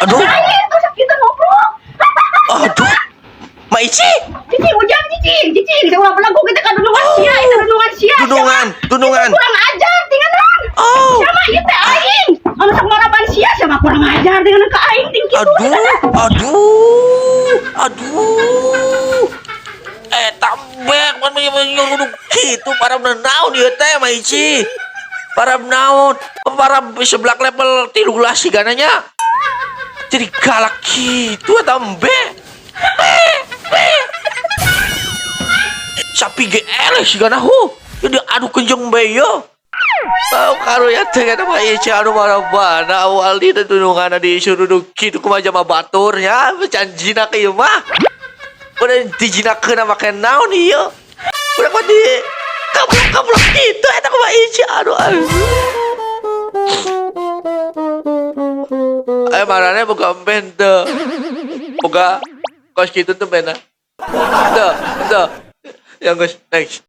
Aduh. Lain tuh sakitan ngobrol. Aduh. Maici. Cici ujang cici. Saya ulah belagu kita kan dunungan sia, itu dunungan sia. Dunungan. Kurang ajar tinggalan. Oh. Sama ieu teh aing. Anu sok ngarapan sia sama kurang ajar dengan ke aing ting kitu. Aduh. Tambek pan menyuruh gitu para naon ieu teh Maici. Para naon? Para sebelah level 13 sigananya. Jadi galak gitu tambek. Sapi GL sigana jadi adu kenjeng beyo. Tahu karo ya teh kana Maici anu mana awal di tunungan disuruh kitu kumaha jama batur ya janjina ke ieu mah. Udah dijinakeun make naon ieu. Udah kok di kablok gitu eta kumaha Maici aduh. Marane boga emben teu. Boga kos kitu teu bena. Teu. Yang geus next.